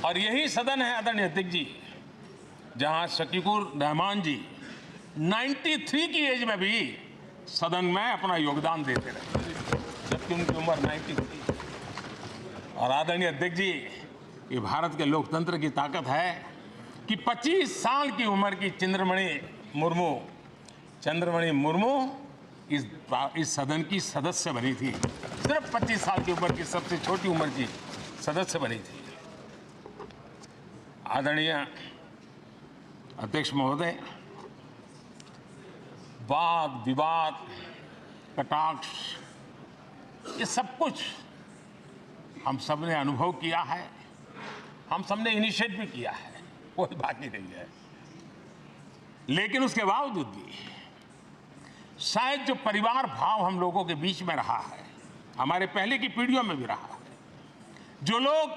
और यही सदन है आदरणीय अध्यक्ष जी, जहां शकीकुर रहमान जी 93 की एज में भी सदन में अपना योगदान देते रहे, जबकि उनकी उम्र 93। और आदरणीय अध्यक्ष जी, ये भारत के लोकतंत्र की ताकत है कि 25 साल की उम्र की चंद्रमणि मुर्मू इस सदन की सदस्य बनी थी। सिर्फ 25 साल की उम्र की, सबसे छोटी उम्र की सदस्य बनी थी। आदरणीय अध्यक्ष महोदय, वाद विवाद, कटाक्ष, ये सब कुछ हम सब ने अनुभव किया है, हम सब ने इनिशिएट भी किया है, कोई बाकी नहीं है। लेकिन उसके बावजूद भी शायद जो परिवार भाव हम लोगों के बीच में रहा है, हमारे पहले की पीढ़ियों में भी रहा है, जो लोग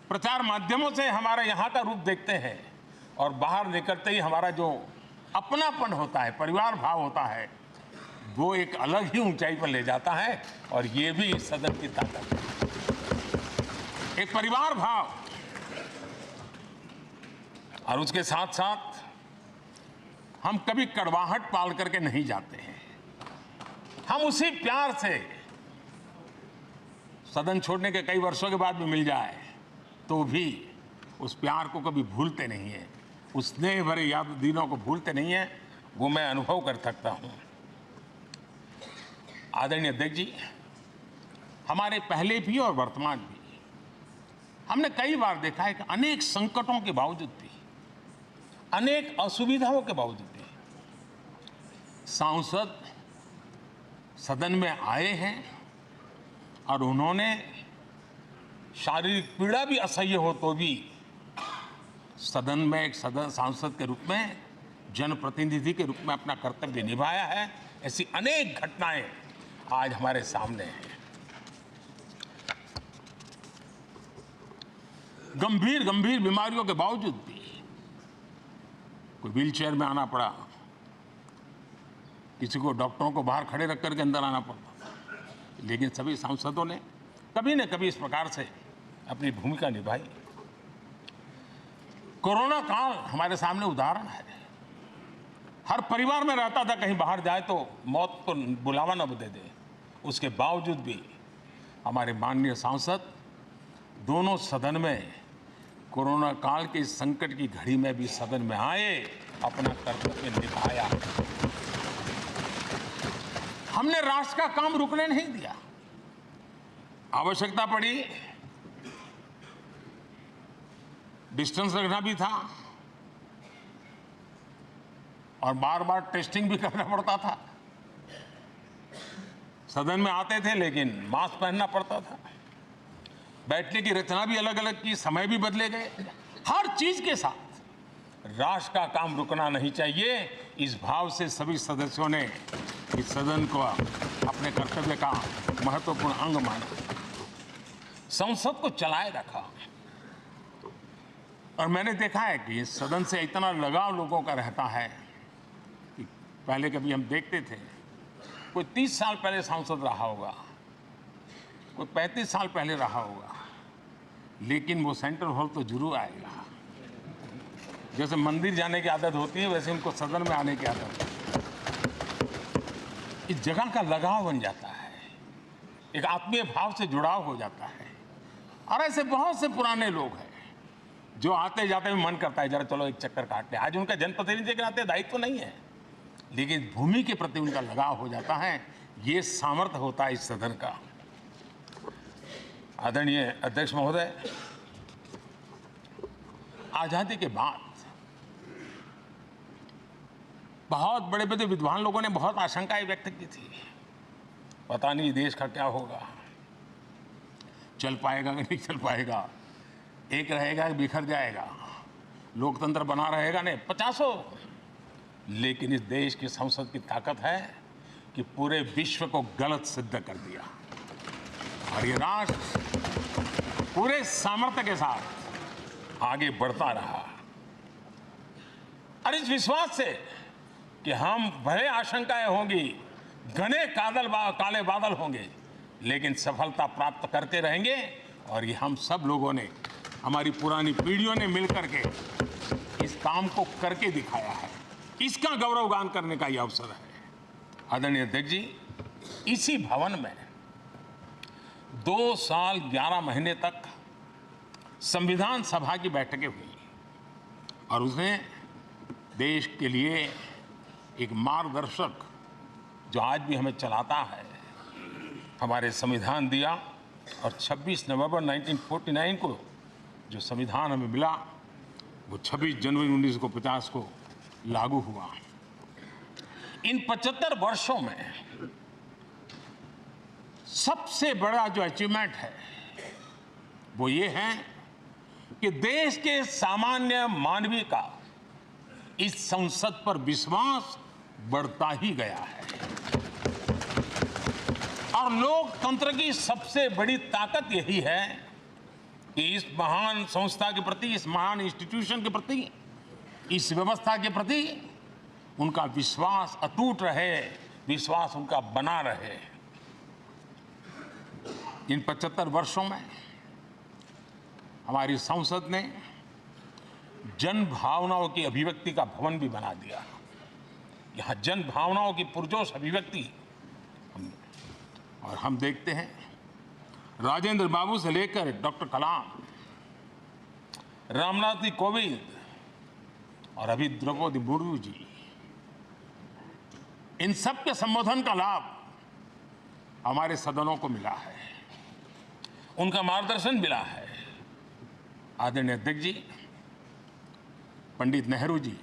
प्रचार माध्यमों से हमारे यहाँ का रूप देखते हैं और बाहर निकलते ही हमारा जो अपनापन होता है, परिवार भाव होता है, वो एक अलग ही ऊंचाई पर ले जाता है। और ये भी इस सदन की ताकत है, एक परिवार भाव। और उसके साथ साथ हम कभी कड़वाहट पाल करके नहीं जाते हैं। हम उसी प्यार से सदन छोड़ने के कई वर्षों के बाद भी मिल जाए तो भी उस प्यार को कभी भूलते नहीं है, उस स्नेह भरे याद दिनों को भूलते नहीं है। वो मैं अनुभव कर सकता हूं। आदरणीय अध्यक्ष जी, हमारे पहले भी और वर्तमान भी हमने कई बार देखा है कि अनेक संकटों के बावजूद भी, अनेक असुविधाओं के बावजूद भी सांसद सदन में आए हैं और उन्होंने शारीरिक पीड़ा भी असह्य हो तो भी सदन में एक सांसद के रूप में, जनप्रतिनिधि के रूप में अपना कर्तव्य निभाया है। ऐसी अनेक घटनाएं आज हमारे सामने हैं। गंभीर गंभीर बीमारियों के बावजूद भी कोई व्हीलचेयर में आना पड़ा, किसी को डॉक्टरों को बाहर खड़े रख करके अंदर आना पड़ता, लेकिन सभी सांसदों ने कभी न कभी इस प्रकार से अपनी भूमिका निभाई। कोरोना काल हमारे सामने उदाहरण है। हर परिवार में रहता था कहीं बाहर जाए तो मौत को बुलावा न दे दे, उसके बावजूद भी हमारे माननीय सांसद दोनों सदन में कोरोना काल के इस संकट की घड़ी में भी सदन में आए, अपना कर्तव्य निभाया। हमने राष्ट्र का काम रुकने नहीं दिया। आवश्यकता पड़ी, डिस्टेंस रखना भी था और बार बार टेस्टिंग भी करना पड़ता था। सदन में आते थे लेकिन मास्क पहनना पड़ता था। बैठने की रचना भी अलग अलग की, समय भी बदले गए। हर चीज के साथ राष्ट्र का काम रुकना नहीं चाहिए, इस भाव से सभी सदस्यों ने इस सदन को अपने कर्तव्य का महत्वपूर्ण अंग माना, संसद को चलाए रखा। और मैंने देखा है कि इस सदन से इतना लगाव लोगों का रहता है कि पहले कभी हम देखते थे कोई 30 साल पहले सांसद रहा होगा, कोई 35 साल पहले रहा होगा, लेकिन वो सेंट्रल हॉल तो जरूर आएगा। जैसे मंदिर जाने की आदत होती है, वैसे उनको सदन में आने की आदत है। इस जगह का लगाव बन जाता है, एक आत्मीय भाव से जुड़ाव हो जाता है। और ऐसे बहुत से पुराने लोग हैं जो आते जाते में मन करता है जरा चलो एक चक्कर काटते हैं। आज उनका जनप्रतिनिधि के नाते दायित्व तो नहीं है, लेकिन भूमि के प्रति उनका लगाव हो जाता है। ये सामर्थ्य होता है इस सदन का। आदरणीय अध्यक्ष महोदय, आजादी के बाद बहुत बड़े बड़े विद्वान लोगों ने बहुत आशंकाएं व्यक्त की थी, पता नहीं देश का क्या होगा, चल पाएगा कि नहीं चल पाएगा, एक रहेगा कि बिखर जाएगा, लोकतंत्र बना रहेगा नहीं, 50। लेकिन इस देश की संसद की ताकत है कि पूरे विश्व को गलत सिद्ध कर दिया और ये राष्ट्र पूरे सामर्थ्य के साथ आगे बढ़ता रहा। और इस विश्वास से कि हम भले आशंकाएं होंगी, घने काले बादल होंगे, लेकिन सफलता प्राप्त करते रहेंगे। और ये हम सब लोगों ने हमारी पुरानी पीढ़ियों ने मिलकर के इस काम को करके दिखाया है। इसका गौरवगान करने का यह अवसर है। आदरणीय अध्यक्ष जी, इसी भवन में 2 साल 11 महीने तक संविधान सभा की बैठकें हुई और उसने देश के लिए एक मार्गदर्शक जो आज भी हमें चलाता है, हमारे संविधान दिया। और 26 नवंबर 1949 को जो संविधान हमें मिला वो 26 जनवरी 1950 को लागू हुआ। इन 75 वर्षों में सबसे बड़ा जो अचीवमेंट है वो ये है कि देश के सामान्य मानवी का इस संसद पर विश्वास बढ़ता ही गया है। और लोकतंत्र की सबसे बड़ी ताकत यही है कि इस महान संस्था के प्रति, इस महान इंस्टीट्यूशन के प्रति, इस व्यवस्था के प्रति उनका विश्वास अटूट रहे, विश्वास उनका बना रहे। इन 75 वर्षों में हमारी संसद ने जन भावनाओं की अभिव्यक्ति का भवन भी बना दिया। यहाँ जन भावनाओं की पुरजोश अभिव्यक्ति और हम देखते हैं राजेंद्र बाबू से लेकर डॉक्टर कलाम, रामनाथ जी कोविंद और अभी द्रौपदी मुर्मू जी, इन सब के संबोधन का लाभ हमारे सदनों को मिला है, उनका मार्गदर्शन मिला है। आदरणीय अध्यक्ष जी, पंडित नेहरू जी,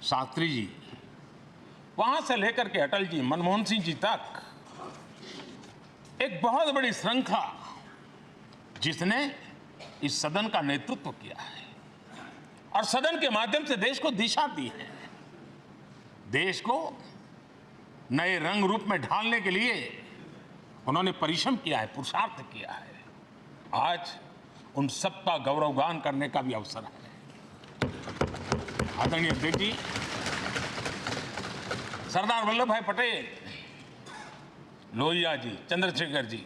शास्त्री जी, वहां से लेकर के अटल जी, मनमोहन सिंह जी तक एक बहुत बड़ी श्रृंखला जिसने इस सदन का नेतृत्व किया है और सदन के माध्यम से देश को दिशा दी है। देश को नए रंग रूप में ढालने के लिए उन्होंने परिश्रम किया है, पुरुषार्थ किया है। आज उन सबका गौरवगान करने का भी अवसर है। आदरणीय अध्यक्ष जी, सरदार वल्लभ भाई पटेल, लोहिया जी, चंद्रशेखर जी,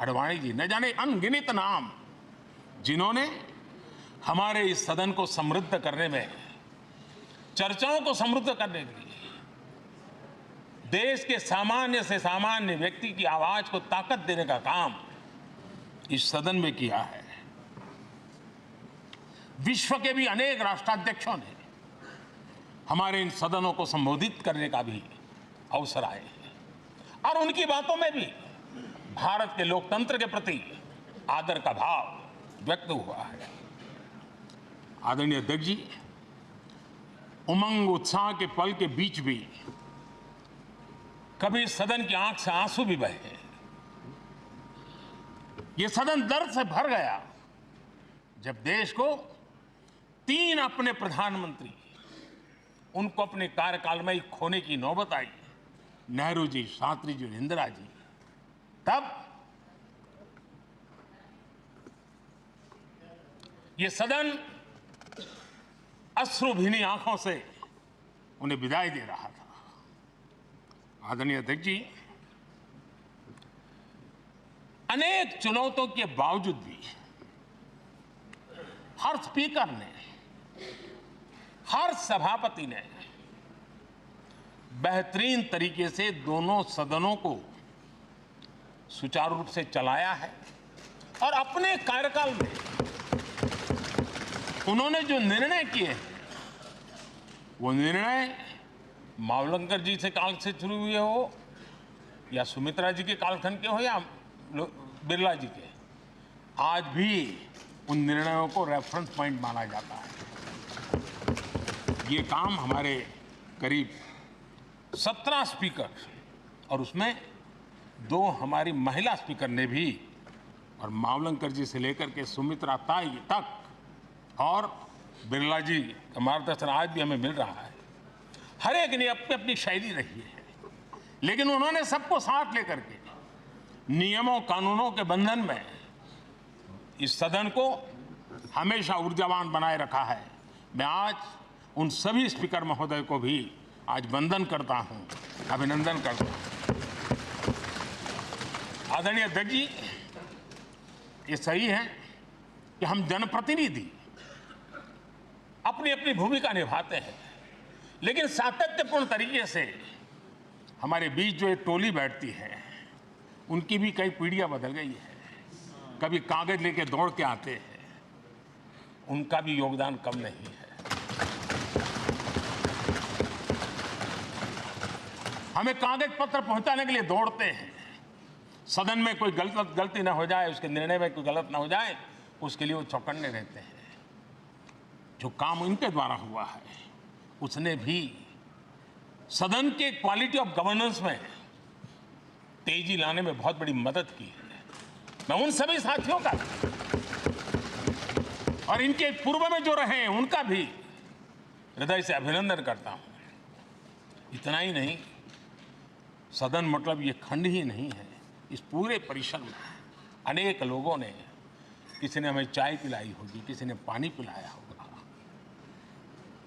आडवाणी जी, न जाने अनगिनत नाम जिन्होंने हमारे इस सदन को समृद्ध करने में, चर्चाओं को समृद्ध करने के लिए, देश के सामान्य से सामान्य व्यक्ति की आवाज को ताकत देने का काम इस सदन में किया है। विश्व के भी अनेक राष्ट्राध्यक्षों ने हमारे इन सदनों को संबोधित करने का भी अवसर आए हैं और उनकी बातों में भी भारत के लोकतंत्र के प्रति आदर का भाव व्यक्त हुआ है। आदरणीय अध्यक्ष जी, उमंग उत्साह के पल के बीच भी कभी सदन की आंख से आंसू भी बहे। ये सदन दर्द से भर गया जब देश को 3 अपने प्रधानमंत्री उनको अपने कार्यकाल में ही खोने की नौबत आई, नेहरू जी, शास्त्री जी और इंदिरा जी। तब ये सदन अश्रुभीनी आंखों से उन्हें विदाई दे रहा था। आदरणीय अध्यक्ष जी, अनेक चुनौतियों के बावजूद भी हर स्पीकर ने, हर सभापति ने बेहतरीन तरीके से दोनों सदनों को सुचारू रूप से चलाया है और अपने कार्यकाल में उन्होंने जो निर्णय किए वो निर्णय मावलंकर जी से काल से शुरू हुए हो या सुमित्रा जी के कालखंड के हो या बिरला जी के, आज भी उन निर्णयों को रेफरेंस पॉइंट माना जाता है। ये काम हमारे करीब 17 स्पीकर और उसमें 2 हमारी महिला स्पीकर ने भी, और मावलंकर जी से लेकर के सुमित्रा ताई तक और बिरला जी का मार्गदर्शन आज भी हमें मिल रहा है। हर एक ने अपनी अपनी शैली रही है, लेकिन उन्होंने सबको साथ लेकर के नियमों कानूनों के बंधन में इस सदन को हमेशा ऊर्जावान बनाए रखा है। मैं आज उन सभी स्पीकर महोदय को भी आज वंदन करता हूं, अभिनंदन करता हूं। आदरणीय अध्यक्ष जी, ये सही है कि हम जनप्रतिनिधि अपनी अपनी भूमिका निभाते हैं, लेकिन सातत्यपूर्ण तरीके से हमारे बीच जो एक टोली बैठती है, उनकी भी कई पीढ़ियां बदल गई है। कभी कागज लेके दौड़ के आते हैं, उनका भी योगदान कम नहीं है। हमें कागज पत्र पहुंचाने के लिए दौड़ते हैं, सदन में कोई गलती ना हो जाए, उसके निर्णय में कोई गलत ना हो जाए, उसके लिए वो चौकन्ने रहते हैं। जो काम इनके द्वारा हुआ है, उसने भी सदन के क्वालिटी ऑफ गवर्नेंस में तेजी लाने में बहुत बड़ी मदद की है। मैं उन सभी साथियों का और इनके पूर्व में जो रहे हैं उनका भी हृदय से अभिनंदन करता हूं। इतना ही नहीं, सदन मतलब ये खंड ही नहीं है, इस पूरे परिसर में अनेक लोगों ने, किसी ने हमें चाय पिलाई होगी, किसी ने पानी पिलाया होगा,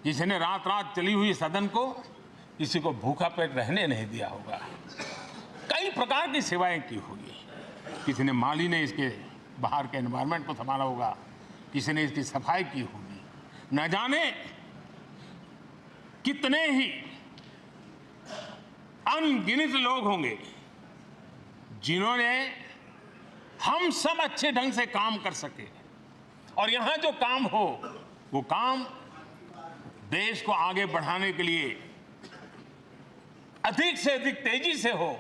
किसी ने रात रात चली हुई सदन को, किसी को भूखा पेट रहने नहीं दिया होगा। कई प्रकार की सेवाएं की होगी। किसी ने माली ने इसके बाहर के एनवायरनमेंट को संभाला होगा, किसी ने इसकी सफाई की होगी। न जाने कितने ही अनगिनत लोग होंगे जिन्होंने हम सब अच्छे ढंग से काम कर सके, और यहां जो काम हो वो काम देश को आगे बढ़ाने के लिए अधिक से अधिक तेजी से हो,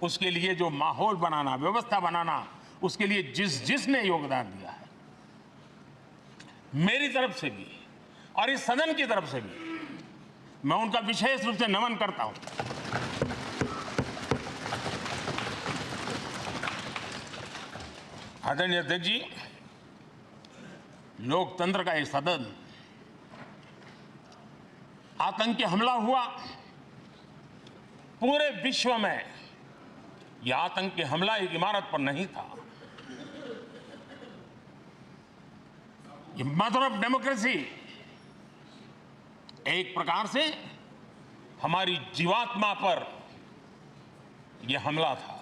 उसके लिए जो माहौल बनाना, व्यवस्था बनाना, उसके लिए जिसने योगदान दिया है, मेरी तरफ से भी और इस सदन की तरफ से भी मैं उनका विशेष रूप से नमन करता हूं। आदरणीय अध्यक्ष जी, लोकतंत्र का ये सदन, आतंकी हमला हुआ, पूरे विश्व में यह आतंकी हमला एक इमारत पर नहीं था। ये मदर ऑफ डेमोक्रेसी एक प्रकार से हमारी जीवात्मा पर यह हमला था।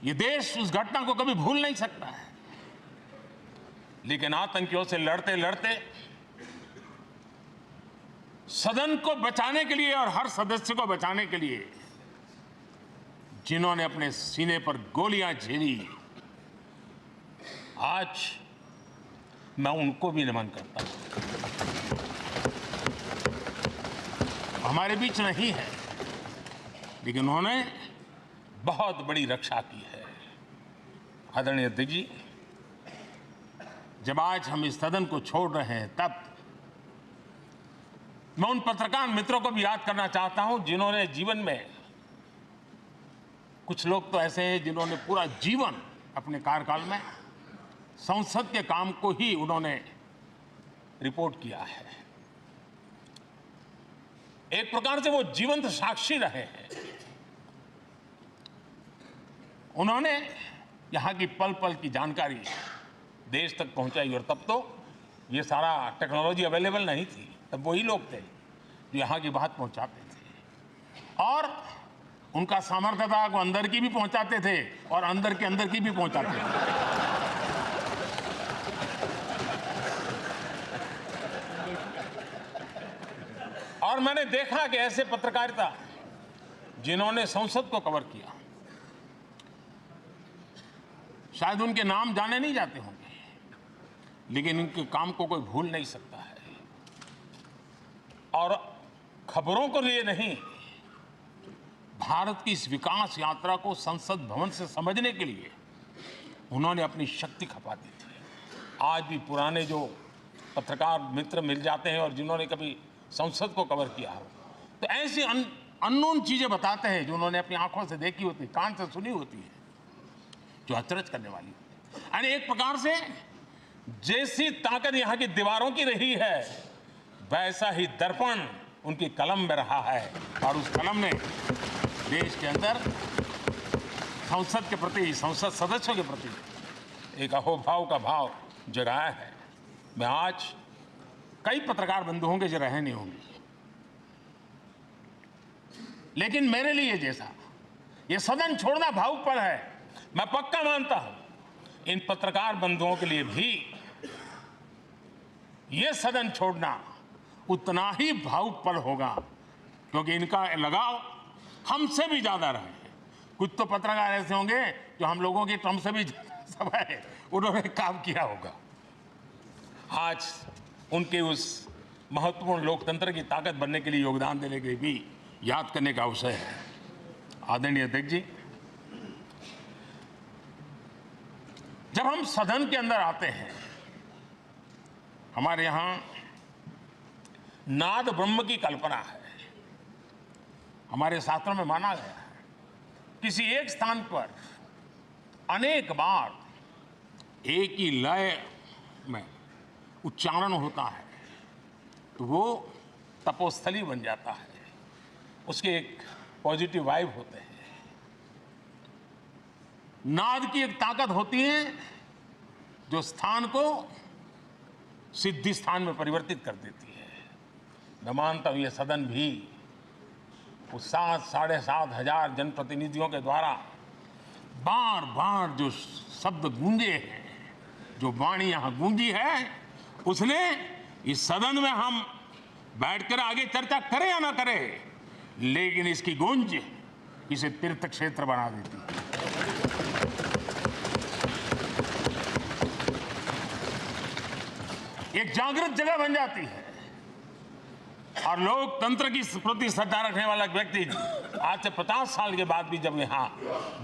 ये देश उस घटना को कभी भूल नहीं सकता है, लेकिन आतंकियों से लड़ते लड़ते सदन को बचाने के लिए और हर सदस्य को बचाने के लिए जिन्होंने अपने सीने पर गोलियां झेली, आज मैं उनको भी नमन करता हूं। हमारे बीच नहीं है, लेकिन उन्होंने बहुत बड़ी रक्षा की है। आदरणीय अध्यक्ष जी, जब आज हम इस सदन को छोड़ रहे हैं, तब मैं उन पत्रकार मित्रों को भी याद करना चाहता हूं जिन्होंने जीवन में, कुछ लोग तो ऐसे हैं जिन्होंने पूरा जीवन अपने कार्यकाल में संसद के काम को ही उन्होंने रिपोर्ट किया है। एक प्रकार से वो जीवंत साक्षी रहे हैं। उन्होंने यहां की पल पल की जानकारी देश तक पहुंचाई, और तब तो ये सारा टेक्नोलॉजी अवेलेबल नहीं थी। तब वही लोग थे जो यहाँ की बात पहुँचाते थे, और उनका सामर्थ्य था वो अंदर की भी पहुँचाते थे और अंदर की भी पहुँचाते थे। और मैंने देखा कि ऐसे पत्रकारिता जिन्होंने संसद को कवर किया, शायद उनके नाम जाने नहीं जाते होंगे, लेकिन इनके काम को कोई भूल नहीं सकता है। और खबरों को लिए नहीं, भारत की इस विकास यात्रा को संसद भवन से समझने के लिए उन्होंने अपनी शक्ति खपा दी थी। आज भी पुराने जो पत्रकार मित्र मिल जाते हैं और जिन्होंने कभी संसद को कवर किया हो, तो ऐसी अननोन चीजें बताते हैं जो उन्होंने अपनी आंखों से देखी होती, कान से सुनी होती है, जो अचरज करने वाली होती है। यानी एक प्रकार से जैसी ताकत यहाँ की दीवारों की रही है, वैसा ही दर्पण उनकी कलम में रहा है, और उस कलम ने देश के अंदर संसद के प्रति, संसद सदस्यों के प्रति एक अहोभाव का भाव जगाया है। मैं आज, कई पत्रकार बंधु होंगे जो रहे नहीं होंगे, लेकिन मेरे लिए जैसा ये सदन छोड़ना भावुक पल है, मैं पक्का मानता हूं इन पत्रकार बंधुओं के लिए भी ये सदन छोड़ना उतना ही भावुक पल होगा, क्योंकि इनका लगाव हमसे भी ज्यादा रहे हैं। कुछ तो पत्रकार ऐसे होंगे जो हम लोगों की टर्म से भी सब है, उन्होंने काम किया होगा। आज उनके उस महत्वपूर्ण लोकतंत्र की ताकत बनने के लिए, योगदान देने के लिए भी याद करने का अवसर है। आदरणीय अध्यक्ष जी, जब हम सदन के अंदर आते हैं, हमारे यहां नाद ब्रह्म की कल्पना है। हमारे शास्त्रों में माना गया है किसी एक स्थान पर अनेक बार एक ही लय में उच्चारण होता है तो वो तपोस्थली बन जाता है, उसके एक पॉजिटिव वाइब होते हैं। नाद की एक ताकत होती है जो स्थान को सिद्धि स्थान में परिवर्तित कर देती है। मैं मानता हूं ये सदन भी उस 7-7.5 हजार जनप्रतिनिधियों के द्वारा बार बार जो शब्द गूंजे हैं, जो वाणी यहां गूंजी है, उसने इस सदन में हम बैठकर आगे चर्चा करें या ना करें, लेकिन इसकी गूंज इसे तीर्थ क्षेत्र बना देती है। एक जागृत जगह बन जाती है और लोकतंत्र की प्रति श्रद्धा रखने वाला व्यक्ति आज से 50 साल के बाद भी जब यहां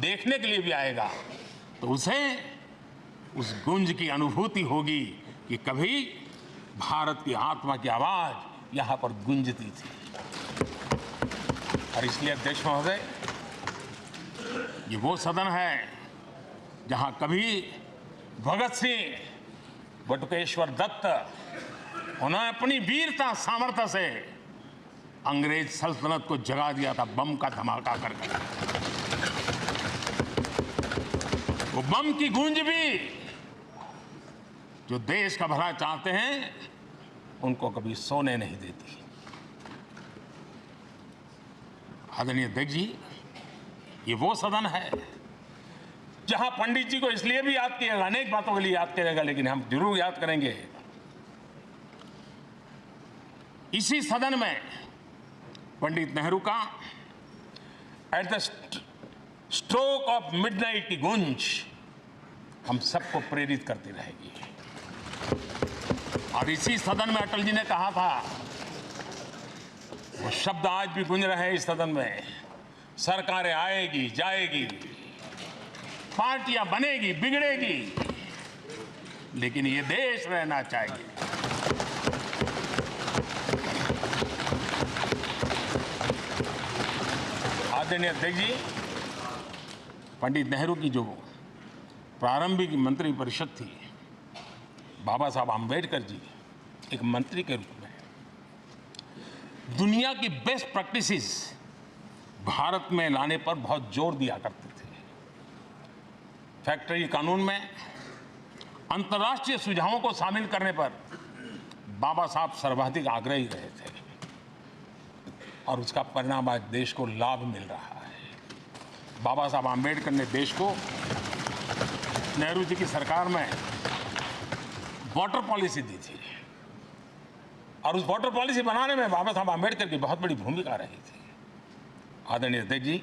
देखने के लिए भी आएगा तो उसे उस गूंज की अनुभूति होगी कि कभी भारत की आत्मा की आवाज यहां पर गूंजती थी। और इसलिए अध्यक्ष महोदय, ये वो सदन है जहां कभी भगत सिंह, बटुकेश्वर दत्त, उन्होंने अपनी वीरता सामर्थ्य से अंग्रेज सल्तनत को जगा दिया था बम का धमाका करके। वो बम की गूंज भी जो देश का भला चाहते हैं उनको कभी सोने नहीं देती। आदरणीय अध्यक्ष जी, ये वो सदन है जहां पंडित जी को इसलिए भी याद किएगा, अनेक बातों के लिए याद करेगा, लेकिन हम जरूर याद करेंगे इसी सदन में पंडित नेहरू का at the stroke of midnight की गूंज हम सबको प्रेरित करती रहेगी। और इसी सदन में अटल जी ने कहा था, वो शब्द आज भी गूंज रहे हैं इस सदन में, सरकारें आएगी जाएगी, पार्टियां बनेगी बिगड़ेगी, लेकिन ये देश रहना चाहिए। आदरणीय अध्यक्ष जी, पंडित नेहरू की जो प्रारंभिक मंत्री परिषद थी, बाबा साहब आम्बेडकर जी एक मंत्री के रूप में दुनिया की बेस्ट प्रैक्टिसेस भारत में लाने पर बहुत जोर दिया करते थे। फैक्ट्री कानून में अंतर्राष्ट्रीय सुझावों को शामिल करने पर बाबा साहब सर्वाधिक आग्रही रहे थे और उसका परिणाम आज देश को लाभ मिल रहा है। बाबा साहब आम्बेडकर ने देश को नेहरू जी की सरकार में वाटर पॉलिसी दी थी और उस वाटर पॉलिसी बनाने में बाबा साहब आम्बेडकर की बहुत बड़ी भूमिका रही थी। आदरणीय अध्यक्ष जी,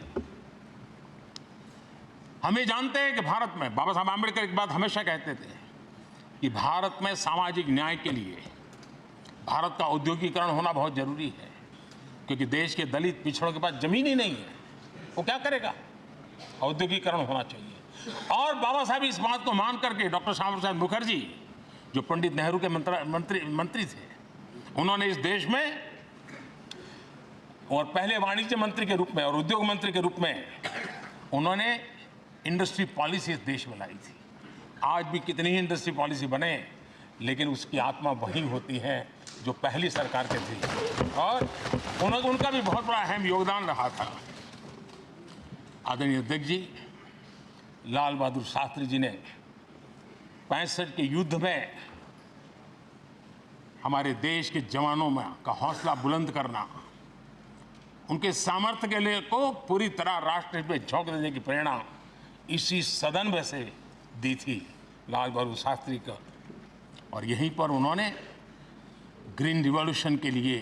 हम ये जानते हैं कि भारत में बाबा साहब आम्बेडकर एक बात हमेशा कहते थे कि भारत में सामाजिक न्याय के लिए भारत का औद्योगिकरण होना बहुत जरूरी है, क्योंकि देश के दलित पिछड़ों के पास जमीन ही नहीं है, वो क्या करेगा? औद्योगिकरण होना चाहिए। और बाबा साहब इस बात को मान करके डॉक्टर श्यामा प्रसाद मुखर्जी जो पंडित नेहरू के मंत्री थे, उन्होंने इस देश में और पहले वाणिज्य मंत्री के रूप में और उद्योग मंत्री के रूप में उन्होंने इंडस्ट्री पॉलिसी इस देश में लाई थी। आज भी कितनी ही इंडस्ट्री पॉलिसी बने, लेकिन उसकी आत्मा वही होती है जो पहली सरकार के थी और उनका भी बहुत बड़ा अहम योगदान रहा था। आदरणीय अध्यक्ष जी, लाल बहादुर शास्त्री जी ने 65 के युद्ध में हमारे देश के जवानों में का हौसला बुलंद करना, उनके सामर्थ्य के लिए को पूरी तरह राष्ट्र में झोंक देने की प्रेरणा इसी सदन में से दी थी। लाल बहादुर शास्त्री का, और यहीं पर उन्होंने ग्रीन रिवॉल्यूशन के लिए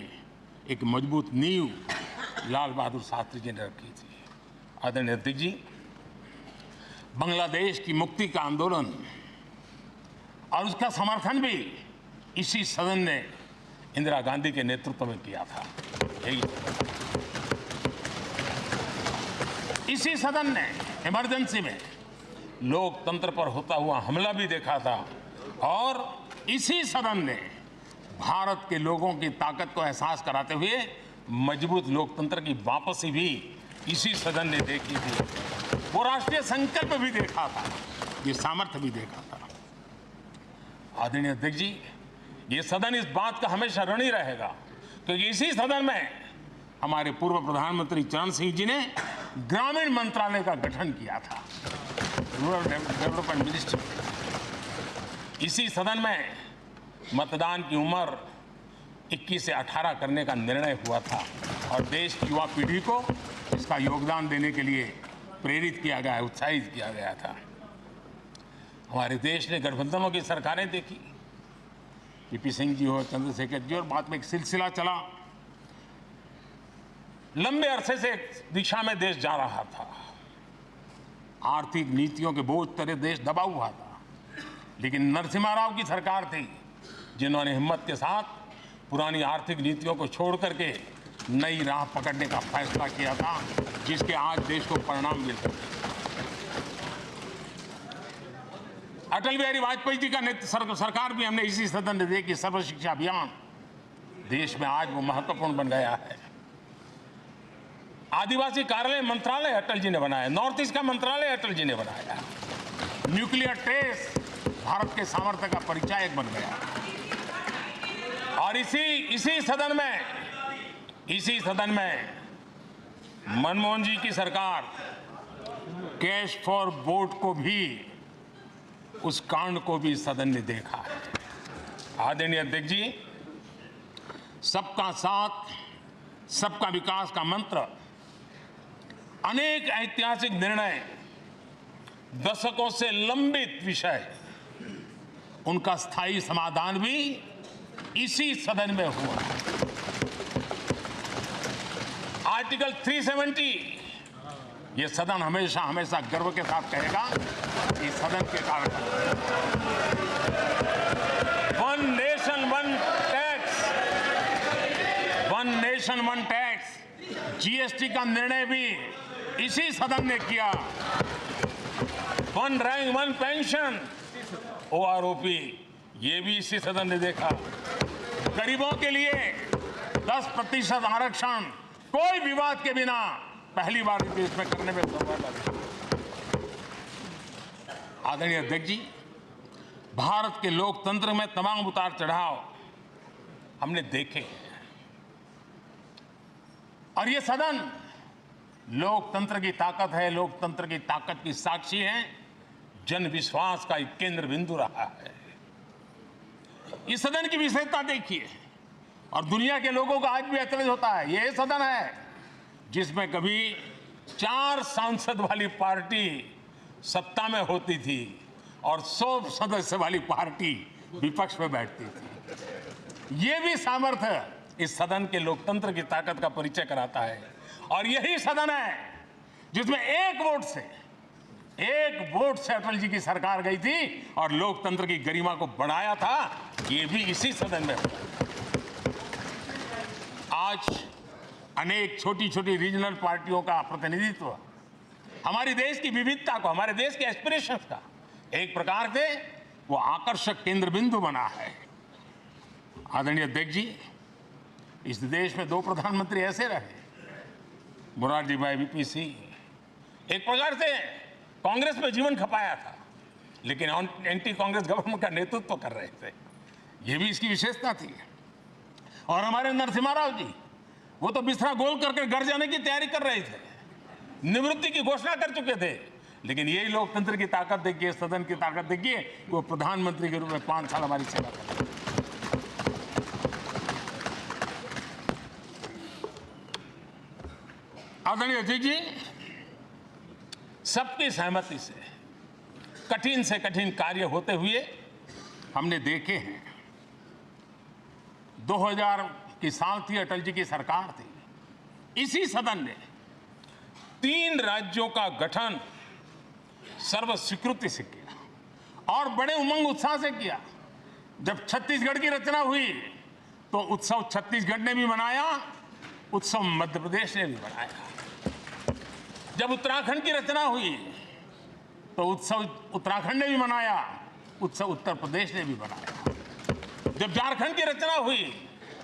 एक मजबूत नींव लाल बहादुर शास्त्री जी ने रखी थी। आदरणीय अध्यक्ष जी, बांग्लादेश की मुक्ति का आंदोलन और उसका समर्थन भी इसी सदन ने इंदिरा गांधी के नेतृत्व में किया था। इसी सदन ने इमरजेंसी में लोकतंत्र पर होता हुआ हमला भी देखा था, और इसी सदन ने भारत के लोगों की ताकत को एहसास कराते हुए मजबूत लोकतंत्र की वापसी भी इसी सदन ने देखी थी। वो राष्ट्रीय संकल्प भी देखा था, ये सामर्थ्य भी देखा था। आदरणीय अध्यक्ष जी, ये सदन इस बात का हमेशा ऋणी रहेगा, क्योंकि इसी सदन में हमारे पूर्व प्रधानमंत्री चरण सिंह जी ने ग्रामीण मंत्रालय का गठन किया था, रूरल डेवलपमेंट मिनिस्ट्री। इसी सदन में मतदान की उम्र 21 से 18 करने का निर्णय हुआ था, और देश की युवा पीढ़ी को इसका योगदान देने के लिए प्रेरित किया गया, उत्साहित किया गया था। हमारे देश ने गठबंधनों की सरकारें देखी, पीपी सिंह जी हो, चंद्रशेखर जी, और बाद में एक सिलसिला चला। लंबे अरसे से एक दिशा में देश जा रहा था, आर्थिक नीतियों के बोझ तले देश दबा हुआ था, लेकिन नरसिम्हा राव की सरकार थी जिन्होंने हिम्मत के साथ पुरानी आर्थिक नीतियों को छोड़ करके नई राह पकड़ने का फैसला किया था, जिसके आज देश को परिणाम मिल रहे हैं। अटल बिहारी वाजपेयी जी का सरकार भी हमने इसी सदन ने देखी। सर्व शिक्षा अभियान देश में आज वो महत्वपूर्ण बन गया है। आदिवासी कार्यालय मंत्रालय अटल जी ने बनाया, नॉर्थ ईस्ट का मंत्रालय अटल जी ने बनाया, न्यूक्लियर ट्रेस भारत के सामर्थ्य का परिचायक बन गया। और इसी सदन में मनमोहन जी की सरकार कैश फॉर वोट को भी, उस कांड को भी सदन ने देखा है। आदरणीय अध्यक्ष जी, सबका साथ सबका विकास का मंत्र, अनेक ऐतिहासिक निर्णय, दशकों से लंबित विषय, उनका स्थायी समाधान भी इसी सदन में हुआ। आर्टिकल 370, ये सदन हमेशा हमेशा गर्व के साथ कहेगा, इस सदन के कारण one nation one tax, one nation one tax, GST का निर्णय भी इसी सदन ने किया। One rank one pension, OROP, ये भी इसी सदन ने देखा। गरीबों के लिए 10% आरक्षण कोई विवाद के बिना पहली बार देश में करने में सफल है। आदरणीय अध्यक्ष जी, भारत के लोकतंत्र में तमाम उतार चढ़ाव हमने देखे, और ये सदन लोकतंत्र की ताकत है, लोकतंत्र की ताकत की साक्षी है, जन विश्वास का एक केंद्र बिंदु रहा है। इस सदन की विशेषता देखिए, और दुनिया के लोगों को आज भी ऐतराज होता है, यह सदन है जिसमें कभी 4 सांसद वाली पार्टी सत्ता में होती थी और 100 सदस्य वाली पार्टी विपक्ष में बैठती थी। ये भी सामर्थ्य इस सदन के लोकतंत्र की ताकत का परिचय कराता है। और यही सदन है जिसमें एक वोट से अटल जी की सरकार गई थी और लोकतंत्र की गरिमा को बढ़ाया था। ये भी इसी सदन में हुआ। आज अनेक छोटी छोटी रीजनल पार्टियों का प्रतिनिधित्व हमारे देश की विविधता को, हमारे देश के एस्पिरेशंस का एक प्रकार से वो आकर्षक केंद्र बिंदु बना है। आदरणीय अध्यक्ष जी, इस देश में 2 प्रधानमंत्री ऐसे रहे, मोरारजी भाई, वीपी सिंह। एक प्रकार से कांग्रेस में जीवन खपाया था, लेकिन एंटी कांग्रेस गवर्नमेंट का नेतृत्व कर रहे थे। ये भी इसकी विशेषता थी। और हमारे नरसिम्हा राव जी, वो तो बिस्तरा गोल करके घर जाने की तैयारी कर रहे थे, निवृत्ति की घोषणा कर चुके थे, लेकिन यही लोकतंत्र की ताकत देखिए, सदन की ताकत देखिए, वो प्रधानमंत्री के रूप में 5 साल हमारी सेवा कर रहे। आदरणीय अध्यक्ष जी, सबकी सहमति से कठिन से कठिन कार्य होते हुए हमने देखे हैं। 2000 की साल थी, अटल जी की सरकार थी। इसी सदन ने 3 राज्यों का गठन सर्वस्वीकृति से किया और बड़े उमंग उत्साह से किया। जब छत्तीसगढ़ की रचना हुई तो उत्सव छत्तीसगढ़ ने भी मनाया, उत्सव मध्य प्रदेश ने भी मनाया। जब उत्तराखंड की रचना हुई तो उत्सव उत्तराखंड ने भी मनाया, उत्सव उत्तर प्रदेश ने भी मनाया। जब झारखंड की रचना हुई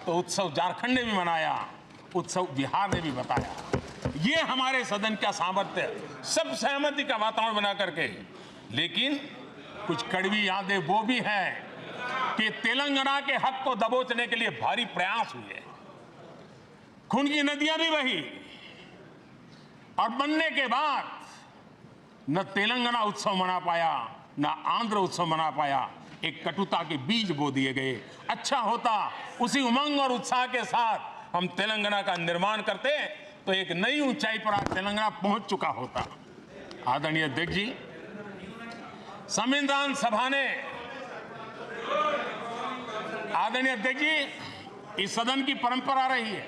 तो उत्सव झारखंड ने भी मनाया, उत्सव बिहार ने भी बताया। ये हमारे सदन का सामर्थ्य, सब सहमति का वातावरण बना करके। लेकिन कुछ कड़वी यादें वो भी हैं कि तेलंगाना के हक को दबोचने के लिए भारी प्रयास हुए, खून की नदियां भी बही और बनने के बाद न तेलंगाना उत्सव मना पाया न आंध्र उत्सव मना पाया। एक कटुता के बीज बो दिए गए। अच्छा होता उसी उमंग और उत्साह के साथ हम तेलंगाना का निर्माण करते तो एक नई ऊंचाई पर आज तेलंगाना पहुंच चुका होता। आदरणीय अध्यक्ष जी, संविधान सभा ने, आदरणीय अध्यक्ष जी, इस सदन की परंपरा रही है।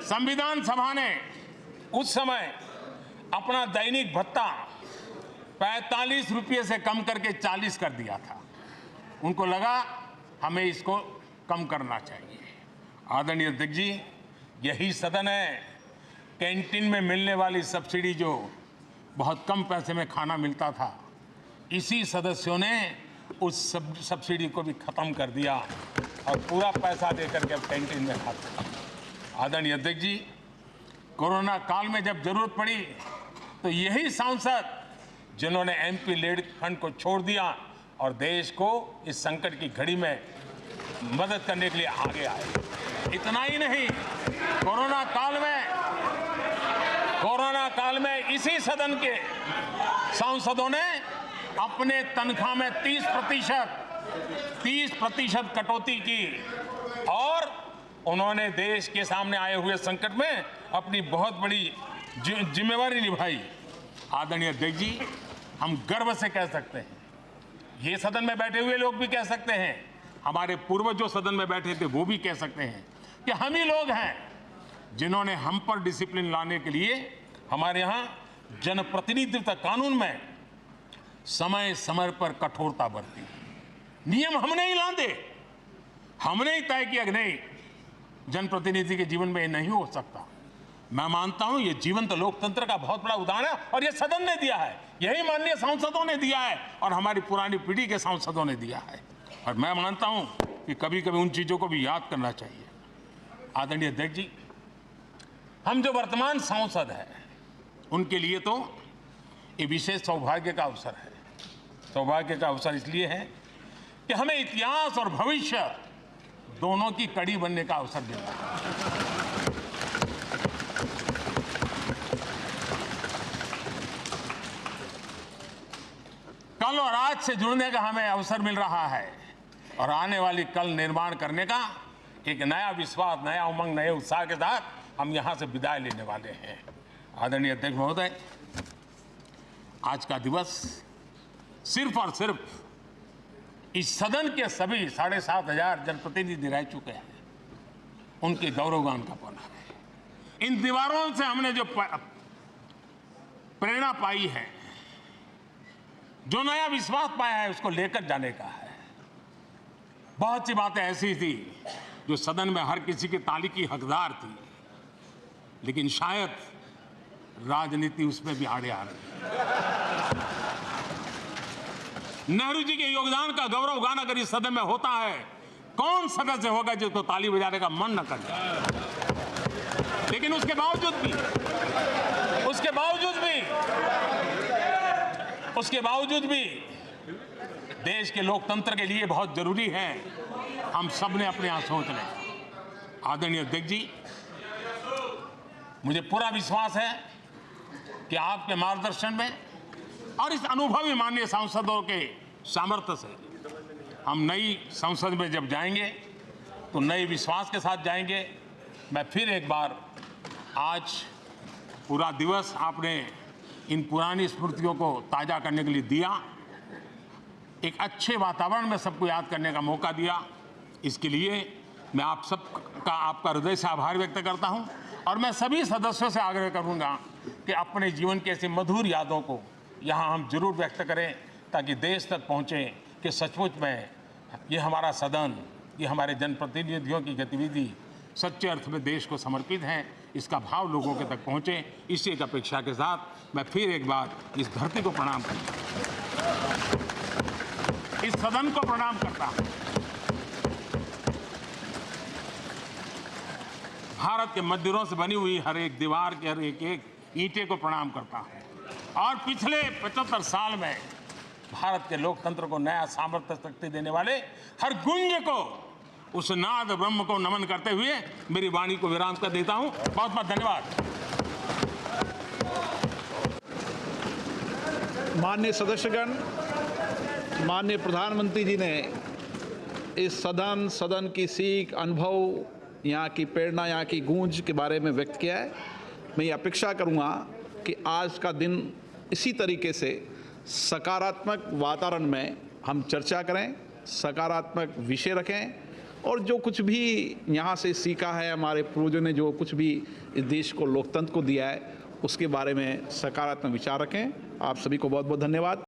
संविधान सभा ने उस समय अपना दैनिक भत्ता 45 रुपये से कम करके 40 कर दिया था। उनको लगा हमें इसको कम करना चाहिए। आदरणीय अध्यक्ष जी, यही सदन है कैंटीन में मिलने वाली सब्सिडी, जो बहुत कम पैसे में खाना मिलता था, इसी सदस्यों ने उस सब्सिडी को भी खत्म कर दिया और पूरा पैसा देकर के अब कैंटीन में खाते हैं। आदरणीय अध्यक्ष जी, कोरोना काल में जब जरूरत पड़ी तो यही सांसद जिन्होंने एमपी लेड फंड को छोड़ दिया और देश को इस संकट की घड़ी में मदद करने के लिए आगे आए। इतना ही नहीं, कोरोना काल में इसी सदन के सांसदों ने अपने तनख्वाह में 30% कटौती की और उन्होंने देश के सामने आए हुए संकट में अपनी बहुत बड़ी जिम्मेवारी निभाई। आदरणीय अध्यक्ष जी, हम गर्व से कह सकते हैं, ये सदन में बैठे हुए लोग भी कह सकते हैं, हमारे पूर्वज जो सदन में बैठे थे वो भी कह सकते हैं कि हम ही लोग हैं जिन्होंने हम पर डिसिप्लिन लाने के लिए हमारे यहाँ जनप्रतिनिधित्व कानून में समय समय पर कठोरता बरती। नियम हमने ही लादे, हमने ही तय किया कि नहीं, जनप्रतिनिधि के जीवन में ये नहीं हो सकता। मैं मानता हूं ये जीवंत लोकतंत्र का बहुत बड़ा उदाहरण है और ये सदन ने दिया है, यही माननीय सांसदों ने दिया है और हमारी पुरानी पीढ़ी के सांसदों ने दिया है। और मैं मानता हूं कि कभी कभी उन चीजों को भी याद करना चाहिए। आदरणीय अध्यक्ष जी, हम जो वर्तमान सांसद हैं उनके लिए तो ये विशेष सौभाग्य का अवसर है। सौभाग्य का अवसर इसलिए है कि हमें इतिहास और भविष्य दोनों की कड़ी बनने का अवसर मिला है। कल और आज से जुड़ने का हमें अवसर मिल रहा है और आने वाली कल निर्माण करने का एक नया विश्वास, नया उमंग, नए उत्साह के साथ हम यहां से विदाई लेने वाले हैं। आदरणीय अध्यक्ष महोदय, आज का दिवस सिर्फ और सिर्फ इस सदन के सभी 7,500 जनप्रतिनिधि रह चुके हैं उनके गौरवगान का पल है। इन दीवारों से हमने जो प्रेरणा पाई है, जो नया विश्वास पाया है, उसको लेकर जाने का है। बहुत सी बातें ऐसी थी जो सदन में हर किसी की ताली की हकदार थी, लेकिन शायद राजनीति उसमें भी आड़े आ रही है। नेहरू जी के योगदान का गौरवगान अगर इस सदन में होता है, कौन सदस्य होगा जिसको ताली बजाने का मन न कर जाए। लेकिन उसके बावजूद भी देश के लोकतंत्र के लिए बहुत जरूरी है हम सब ने अपने यहां सोच लें। आदरणीय अध्यक्ष जी, मुझे पूरा विश्वास है कि आपके मार्गदर्शन में और इस अनुभवी माननीय सांसदों के सामर्थ्य से हम नई संसद में जब जाएंगे तो नए विश्वास के साथ जाएंगे। मैं फिर एक बार, आज पूरा दिवस आपने इन पुरानी स्मृतियों को ताज़ा करने के लिए दिया, एक अच्छे वातावरण में सबको याद करने का मौका दिया। इसके लिए मैं आप सबका आपका हृदय से आभार व्यक्त करता हूं और मैं सभी सदस्यों से आग्रह करूंगा कि अपने जीवन की ऐसी मधुर यादों को यहां हम जरूर व्यक्त करें, ताकि देश तक पहुंचे कि सचमुच में ये हमारा सदन, ये हमारे जनप्रतिनिधियों की गतिविधि सच्चे अर्थ में देश को समर्पित है। इसका भाव लोगों के तक पहुंचे, इसी एक अपेक्षा के साथ मैं फिर एक बार इस धरती को प्रणाम करता हूं, इस सदन को प्रणाम करता हूं, भारत के मंदिरों से बनी हुई हर एक दीवार के हर एक ईंटे को प्रणाम करता हूं और पिछले 75 साल में भारत के लोकतंत्र को नया सामर्थ्य शक्ति देने वाले हर गुंज को, उस नाद ब्रह्म को नमन करते हुए मेरी वाणी को विराम कर देता हूं। बहुत बहुत धन्यवाद। माननीय सदस्यगण, माननीय प्रधानमंत्री जी ने इस सदन की सीख, अनुभव, यहाँ की प्रेरणा, यहाँ की गूंज के बारे में व्यक्त किया है। मैं ये अपेक्षा करूँगा कि आज का दिन इसी तरीके से सकारात्मक वातावरण में हम चर्चा करें, सकारात्मक विषय रखें और जो कुछ भी यहाँ से सीखा है, हमारे पूर्वजों ने जो कुछ भी इस देश को, लोकतंत्र को दिया है, उसके बारे में सकारात्मक विचार रखें। आप सभी को बहुत बहुत धन्यवाद।